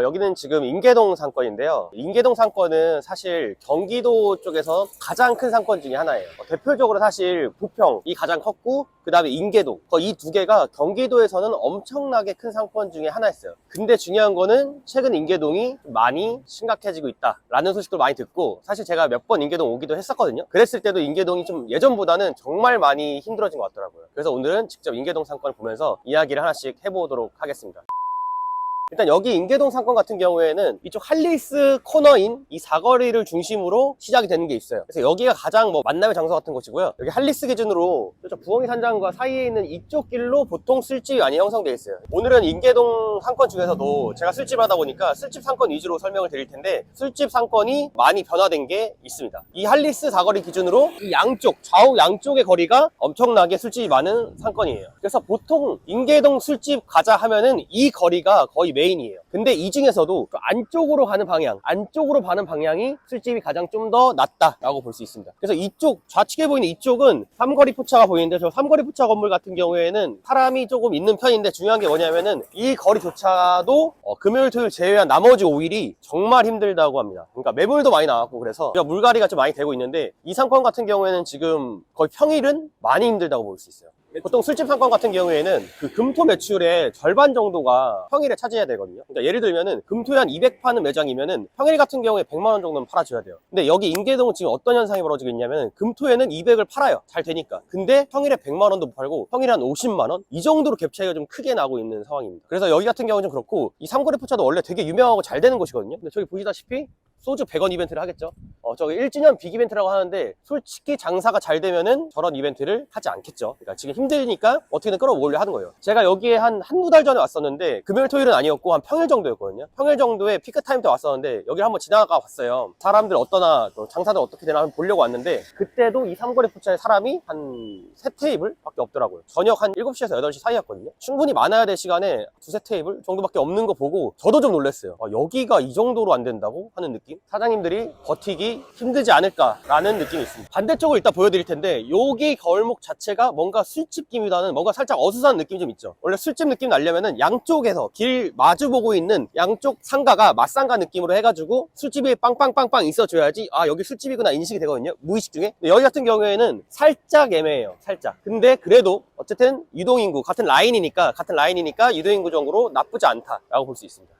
여기는 지금 인계동 상권인데요. 인계동 상권은 사실 경기도 쪽에서 가장 큰 상권 중에 하나예요. 대표적으로 사실 부평이 가장 컸고, 그 다음에 인계동, 이 두 개가 경기도에서는 엄청나게 큰 상권 중에 하나였어요. 근데 중요한 거는 최근 인계동이 많이 심각해지고 있다라는 소식도 많이 듣고, 사실 제가 몇 번 인계동 오기도 했었거든요. 그랬을 때도 인계동이 좀 예전보다는 정말 많이 힘들어진 것 같더라고요. 그래서 오늘은 직접 인계동 상권을 보면서 이야기를 하나씩 해보도록 하겠습니다. 일단 여기 인계동 상권 같은 경우에는 이쪽 할리스 코너인 이 사거리를 중심으로 시작이 되는 게 있어요. 그래서 여기가 가장 만남의 장소 같은 곳이고요. 여기 할리스 기준으로 저쪽 부엉이 산장과 사이에 있는 이쪽 길로 보통 술집이 많이 형성되어 있어요. 오늘은 인계동 상권 중에서도 제가 술집을 하다 보니까 술집 상권 위주로 설명을 드릴 텐데, 술집 상권이 많이 변화된 게 있습니다. 이 할리스 사거리 기준으로 이 양쪽, 좌우 양쪽의 거리가 엄청나게 술집이 많은 상권이에요. 그래서 보통 인계동 술집 가자 하면은 이 거리가 거의 메인이에요. 근데 이 중에서도 안쪽으로 가는 방향이 술집이 가장 좀 더 낫다라고 볼 수 있습니다. 그래서 이쪽 좌측에 보이는 이쪽은 삼거리 포차가 보이는데, 저 삼거리 포차 건물 같은 경우에는 사람이 조금 있는 편인데, 중요한 게 뭐냐면은 이 거리조차도 금요일 토요일 제외한 나머지 5일이 정말 힘들다고 합니다. 그러니까 매물도 많이 나왔고, 그래서 물갈이가 좀 많이 되고 있는데, 이 상권 같은 경우에는 지금 거의 평일은 많이 힘들다고 볼 수 있어요. 보통 술집 상권 같은 경우에는 그 금토 매출의 절반 정도가 평일에 차지해야 되거든요. 그러니까 예를 들면은 금토에 한 200 파는 매장이면은 평일 같은 경우에 100만 원 정도는 팔아줘야 돼요. 근데 여기 인계동은 지금 어떤 현상이 벌어지고 있냐면, 금토에는 200을 팔아요. 잘 되니까. 근데 평일에 100만 원도 못 팔고 평일에 한 50만 원? 이 정도로 갭 차이가 좀 크게 나고 있는 상황입니다. 그래서 여기 같은 경우는 좀 그렇고, 이 삼거리 포차도 원래 되게 유명하고 잘 되는 곳이거든요. 근데 저기 보시다시피 소주 100원 이벤트를 하겠죠. 저기 1주년 빅 이벤트라고 하는데, 솔직히 장사가 잘 되면은 저런 이벤트를 하지 않겠죠. 그러니까 지금 힘드니까 어떻게든 끌어모으려 하는 거예요. 제가 여기에 한두 달 전에 왔었는데, 금요일 토요일은 아니었고 한 평일 정도였거든요. 평일 정도에 피크 타임 때 왔었는데, 여기 한번 지나가 봤어요. 사람들 어떠나, 장사들 어떻게 되나 한번 보려고 왔는데, 그때도 이 삼거리 포차에 사람이 한 3테이블 밖에 없더라고요. 저녁 한 7시에서 8시 사이였거든요. 충분히 많아야 될 시간에 2-3테이블 정도밖에 없는 거 보고 저도 좀 놀랐어요. 여기가 이 정도로 안 된다고 하는 느낌? 사장님들이 버티기 힘들지 않을까라는 느낌이 있습니다. 반대쪽을 이따 보여드릴 텐데, 여기 거울목 자체가 뭔가 술집기보다는 뭔가 살짝 어수선한 느낌이 좀 있죠. 원래 술집 느낌 나려면은 양쪽에서 길 마주보고 있는 양쪽 상가가 맞상가 느낌으로 해가지고 술집이 빵빵빵빵 있어줘야지 여기 술집이구나 인식이 되거든요, 무의식 중에. 근데 여기 같은 경우에는 살짝 애매해요, 살짝. 근데 그래도 어쨌든 유동인구 같은 라인이니까 유동인구 정도로 나쁘지 않다라고 볼 수 있습니다.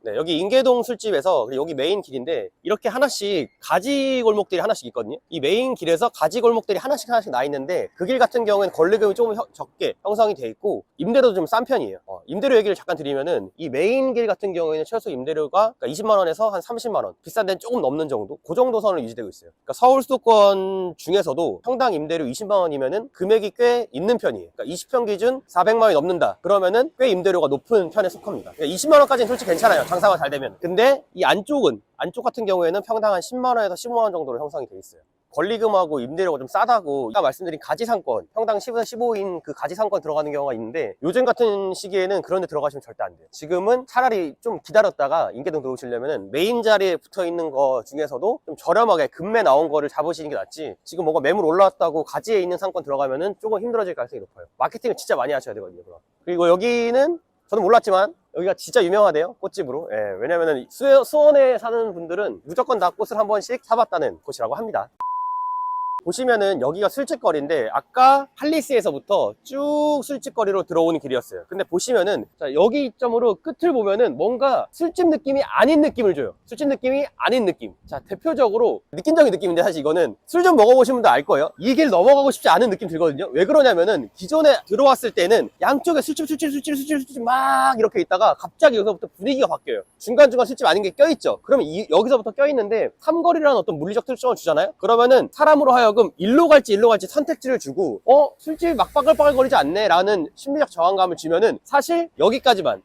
네, 여기 인계동 술집에서, 여기 메인 길인데 이렇게 하나씩 가지 골목들이 하나씩 있거든요. 이 메인 길에서 가지 골목들이 하나씩 나 있는데, 그 길 같은 경우에는 권리금이 조금 적게 형성이 돼 있고, 임대료도 좀 싼 편이에요. 임대료 얘기를 잠깐 드리면은, 이 메인 길 같은 경우에는 최소 임대료가 20만 원에서 한 30만 원, 비싼 데는 조금 넘는 정도, 그 정도 선으로 유지되고 있어요. 그러니까 서울 수도권 중에서도 평당 임대료 20만 원이면은 금액이 꽤 있는 편이에요. 그러니까 20평 기준 400만 원이 넘는다 그러면은 꽤 임대료가 높은 편에 속합니다. 그러니까 20만 원까지는 솔직히 괜찮아요, 장사가 잘 되면. 근데 이 안쪽 같은 경우에는 평당 한 10만 원에서 15만 원 정도로 형성이 돼 있어요. 권리금하고 임대료가 좀 싸다고, 아까 말씀드린 가지상권, 평당 10에서 15인 그 가지상권 들어가는 경우가 있는데, 요즘 같은 시기에는 그런 데 들어가시면 절대 안 돼요. 지금은 차라리 좀 기다렸다가 인계동 들어오시려면은 메인 자리에 붙어 있는 거 중에서도 좀 저렴하게 금매 나온 거를 잡으시는 게 낫지, 지금 뭔가 매물 올라왔다고 가지에 있는 상권 들어가면은 조금 힘들어질 가능성이 높아요. 마케팅을 진짜 많이 하셔야 되거든요, 그럼. 그리고 여기는 저는 몰랐지만 여기가 진짜 유명하대요, 꽃집으로. 왜냐면은 수원에 사는 분들은 무조건 다 꽃을 한 번씩 사봤다는 곳이라고 합니다. 보시면은 여기가 술집거리인데, 아까 할리스에서부터 쭉 술집거리로 들어오는 길이었어요. 근데 보시면은, 자, 여기 점으로 끝을 보면은 뭔가 술집 느낌이 아닌 느낌을 줘요. 술집 느낌이 아닌 느낌. 자, 대표적으로 느낌적인 느낌인데, 사실 이거는 술 좀 먹어보신 분들 알 거예요. 이 길 넘어가고 싶지 않은 느낌 들거든요. 왜 그러냐면은, 기존에 들어왔을 때는 양쪽에 술집 막 이렇게 있다가 갑자기 여기서부터 분위기가 바뀌어요. 중간중간 술집 아닌 게 껴있죠. 그러면 여기서부터 껴있는데 삼거리라는 어떤 물리적 특성을 주잖아요. 그러면은 사람으로 하여금 일로 갈지 선택지를 주고, 술집이 막 바글바글거리지 않네 라는 심리적 저항감을 주면은 사실 여기까지만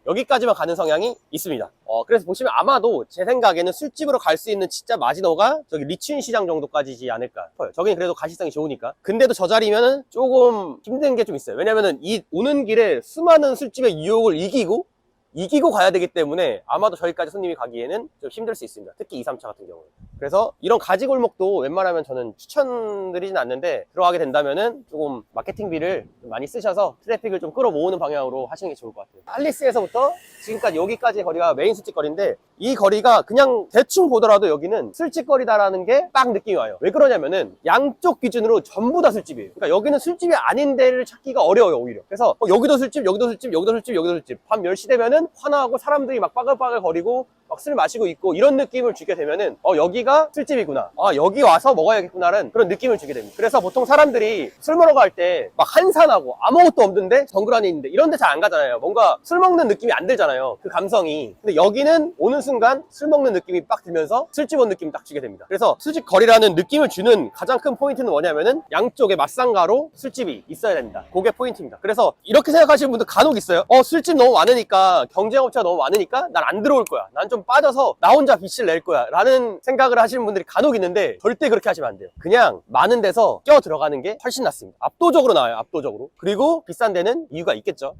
가는 성향이 있습니다. 그래서 보시면 아마도 제 생각에는 술집으로 갈 수 있는 진짜 마지노가 저기 리춘 시장 정도까지지 않을까 싶어요. 저긴 그래도 가시성이 좋으니까. 근데도 저 자리면은 조금 힘든 게 좀 있어요. 왜냐면은 이 오는 길에 수많은 술집의 유혹을 이기고 이기고 가야 되기 때문에 아마도 저희까지 손님이 가기에는 좀 힘들 수 있습니다. 특히 2, 3차 같은 경우는. 그래서 이런 가지골목도 웬만하면 저는 추천드리진 않는데 들어가게 된다면은 조금 마케팅비를 좀 많이 쓰셔서 트래픽을 좀 끌어모으는 방향으로 하시는 게 좋을 것 같아요. 할리스에서부터 지금까지 여기까지의 거리가 메인 술집거리인데 이 거리가 그냥 대충 보더라도 여기는 술집거리다라는 게 딱 느낌이 와요. 왜 그러냐면은 양쪽 기준으로 전부 다 술집이에요. 그러니까 여기는 술집이 아닌 데를 찾기가 어려워요, 오히려. 그래서 여기도 술집, 여기도 술집, 여기도 술집, 여기도 술집. 밤 10시 되면은 환하고 사람들이 막 빠글빠글 거리고 막 술 마시고 있고 이런 느낌을 주게 되면은 여기가 술집이구나, 여기 와서 먹어야겠구나라는 그런 느낌을 주게 됩니다. 그래서 보통 사람들이 술 먹으러 갈 때 막 한산하고 아무것도 없는데 정글 안에 있는데 이런 데 잘 안 가잖아요. 뭔가 술 먹는 느낌이 안 들잖아요, 그 감성이. 근데 여기는 오는 순간 술 먹는 느낌이 빡 들면서 술집 온 느낌 딱 주게 됩니다. 그래서 술집 거리라는 느낌을 주는 가장 큰 포인트는 뭐냐면은 양쪽에 맞상가로 술집이 있어야 됩니다. 그게 포인트입니다. 그래서 이렇게 생각하시는 분들 간혹 있어요. 술집 너무 많으니까, 경쟁업체가 너무 많으니까 난 안 들어올 거야, 난 좀 빠져서 나 혼자 빚을 낼 거야 라는 생각을 하시는 분들이 간혹 있는데 절대 그렇게 하시면 안 돼요. 그냥 많은 데서 껴 들어가는 게 훨씬 낫습니다. 압도적으로 나아요, 압도적으로. 그리고 비싼 데는 이유가 있겠죠.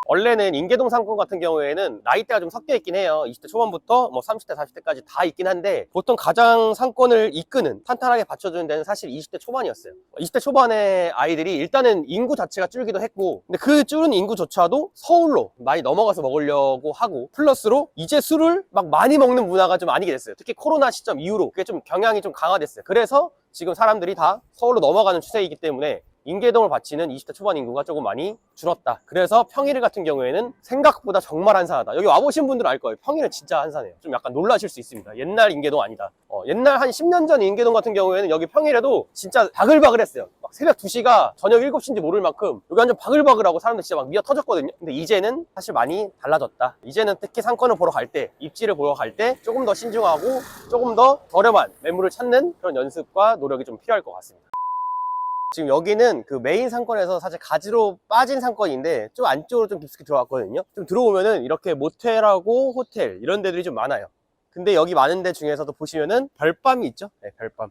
원래는 인계동 상권 같은 경우에는 나이대가 좀 섞여 있긴 해요. 20대 초반부터 뭐 30대, 40대까지 다 있긴 한데 보통 가장 상권을 이끄는, 탄탄하게 받쳐주는 데는 사실 20대 초반이었어요. 20대 초반의 아이들이 일단은 인구 자체가 줄기도 했고, 근데 그 줄은 인구조차도 서울로 많이 넘어가서 먹으려고 하고, 플러스로 이제 술을 막 많이 먹는 문화가 좀 아니게 됐어요. 특히 코로나 시점 이후로 그게 좀 경향이 좀 강화됐어요. 그래서 지금 사람들이 다 서울로 넘어가는 추세이기 때문에 인계동을 바치는 20대 초반 인구가 조금 많이 줄었다. 그래서 평일 같은 경우에는 생각보다 정말 한산하다. 여기 와보신 분들은 알 거예요. 평일은 진짜 한산해요. 좀 약간 놀라실 수 있습니다. 옛날 인계동 아니다. 옛날 한 10년 전 인계동 같은 경우에는 여기 평일에도 진짜 바글바글했어요. 막 새벽 2시가 저녁 7시인지 모를 만큼 여기 완전 바글바글하고 사람들 진짜 막 미어 터졌거든요. 근데 이제는 사실 많이 달라졌다. 이제는 특히 상권을 보러 갈 때, 입지를 보러 갈 때 조금 더 신중하고 조금 더 저렴한 매물을 찾는 그런 연습과 노력이 좀 필요할 것 같습니다. 지금 여기는 그 메인 상권에서 사실 가지로 빠진 상권인데 좀 안쪽으로 좀 깊숙이 들어왔거든요. 좀 들어오면은 이렇게 모텔하고 호텔 이런 데들이 좀 많아요. 근데 여기 많은 데 중에서도 보시면은 별밤이 있죠. 네, 별밤.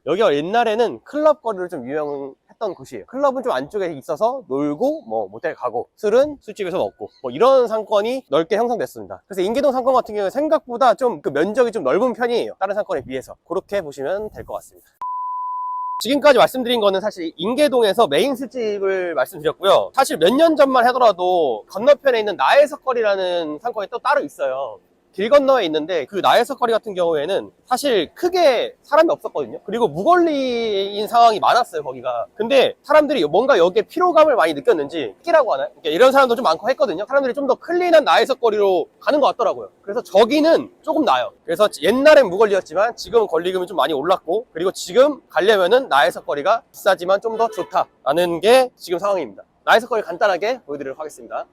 여기가 옛날에는 클럽 거리로 좀 유명했던 곳이에요. 클럽은 좀 안쪽에 있어서 놀고 뭐 모텔 가고, 술은 술집에서 먹고, 뭐 이런 상권이 넓게 형성됐습니다. 그래서 인계동 상권 같은 경우는 생각보다 좀 그 면적이 좀 넓은 편이에요, 다른 상권에 비해서. 그렇게 보시면 될 것 같습니다. 지금까지 말씀드린 거는 사실 인계동에서 메인 술집을 말씀드렸고요. 사실 몇 년 전만 하더라도 건너편에 있는 나혜석거리라는 상권이 또 따로 있어요. 길 건너에 있는데 그 나혜석거리 같은 경우에는 사실 크게 사람이 없었거든요. 그리고 무걸리인 상황이 많았어요, 거기가. 근데 사람들이 뭔가 여기에 피로감을 많이 느꼈는지, 끼라고 하나요? 그러니까 이런 사람도 좀 많고 했거든요. 사람들이 좀 더 클린한 나혜석거리로 가는 것 같더라고요. 그래서 저기는 조금 나아요. 그래서 옛날엔 무걸리였지만 지금은 권리금이 좀 많이 올랐고, 그리고 지금 가려면은 나혜석거리가 비싸지만 좀 더 좋다라는 게 지금 상황입니다. 나혜석거리 간단하게 보여드리도록 하겠습니다.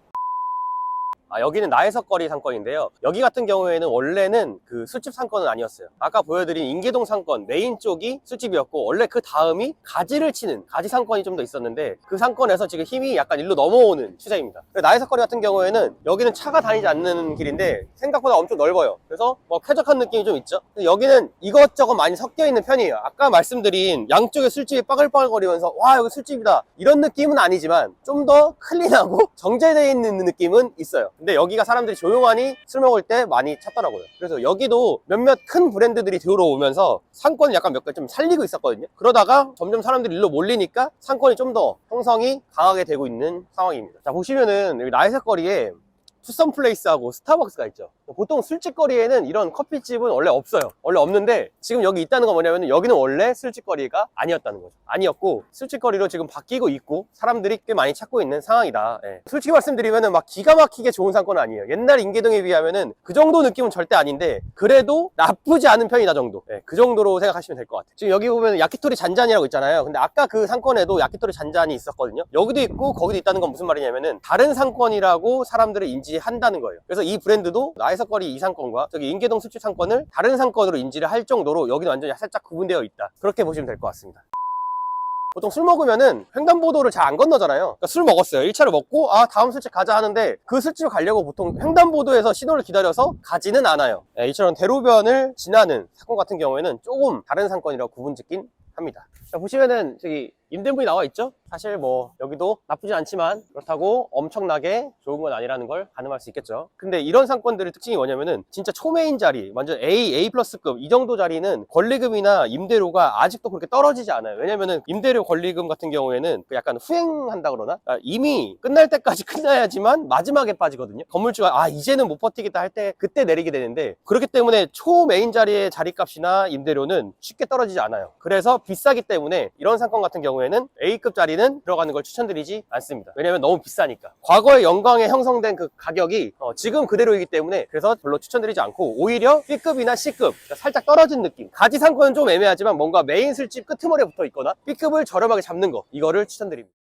여기는 나혜석거리 상권인데요. 여기 같은 경우에는 원래는 그 술집 상권은 아니었어요. 아까 보여드린 인계동 상권 메인 쪽이 술집이었고, 원래 그 다음이 가지를 치는 가지 상권이 좀 더 있었는데 그 상권에서 지금 힘이 약간 일로 넘어오는 추세입니다. 나혜석거리 같은 경우에는 여기는 차가 다니지 않는 길인데 생각보다 엄청 넓어요. 그래서 뭐 쾌적한 느낌이 좀 있죠. 여기는 이것저것 많이 섞여 있는 편이에요. 아까 말씀드린 양쪽에 술집이 빠글빠글거리면서 와 여기 술집이다 이런 느낌은 아니지만 좀 더 클린하고 정제되어 있는 느낌은 있어요. 근데 여기가 사람들이 조용하니 술 먹을 때 많이 찾더라고요. 그래서 여기도 몇몇 큰 브랜드들이 들어오면서 상권을 약간 몇 개 좀 살리고 있었거든요. 그러다가 점점 사람들이 일로 몰리니까 상권이 좀 더 형성이 강하게 되고 있는 상황입니다. 자, 보시면은 여기 나혜석거리에 투썸플레이스하고 스타벅스가 있죠. 보통 술집거리에는 이런 커피집은 원래 없어요. 원래 없는데 지금 여기 있다는 건 뭐냐면 여기는 원래 술집거리가 아니었다는 거죠. 아니었고 술집거리로 지금 바뀌고 있고 사람들이 꽤 많이 찾고 있는 상황이다. 솔직히 말씀드리면 막 기가 막히게 좋은 상권은 아니에요. 옛날 인계동에 비하면은 그 정도 느낌은 절대 아닌데 그래도 나쁘지 않은 편이다 정도. 그 정도로 생각하시면 될 것 같아요. 지금 여기 보면 야키토리 잔잔이라고 있잖아요. 근데 아까 그 상권에도 야키토리 잔잔이 있었거든요. 여기도 있고 거기도 있다는 건 무슨 말이냐면은 다른 상권이라고 사람들을 인지한다는 거예요. 그래서 이 브랜드도 나혜석거리 이 상권과 저기 인계동 술집 상권을 다른 상권으로 인지를 할 정도로 여기는 완전히 살짝 구분되어 있다. 그렇게 보시면 될 것 같습니다. 보통 술 먹으면은 횡단보도를 잘 안 건너잖아요. 그러니까 술 먹었어요. 1차를 먹고 다음 술집 가자 하는데 그 술집을 가려고 보통 횡단보도에서 신호를 기다려서 가지는 않아요. 이처럼 대로변을 지나는 사건 같은 경우에는 조금 다른 상권이라고 구분 짓긴 합니다. 자, 보시면은 저기 임대문이 나와 있죠? 사실 뭐 여기도 나쁘진 않지만 그렇다고 엄청나게 좋은 건 아니라는 걸 가늠할 수 있겠죠. 근데 이런 상권들의 특징이 뭐냐면은 진짜 초메인 자리, 완전 A 플러스급 이 정도 자리는 권리금이나 임대료가 아직도 그렇게 떨어지지 않아요. 왜냐면은 임대료 권리금 같은 경우에는 그 약간 후행한다 그러나? 이미 끝날 때까지 끝나야지만 마지막에 빠지거든요. 건물주가 이제는 못 버티겠다 할 때 그때 내리게 되는데, 그렇기 때문에 초메인 자리의 자리값이나 임대료는 쉽게 떨어지지 않아요. 그래서 비싸기 때문에 이런 상권 같은 경우에는 A급 자리는 들어가는 걸 추천드리지 않습니다. 왜냐면 너무 비싸니까. 과거의 영광에 형성된 그 가격이 지금 그대로이기 때문에 그래서 별로 추천드리지 않고, 오히려 B급이나 C급 그러니까 살짝 떨어진 느낌, 가지 상권은 좀 애매하지만 뭔가 메인 술집 끄트머리에 붙어 있거나 B급을 저렴하게 잡는 거, 이거를 추천드립니다.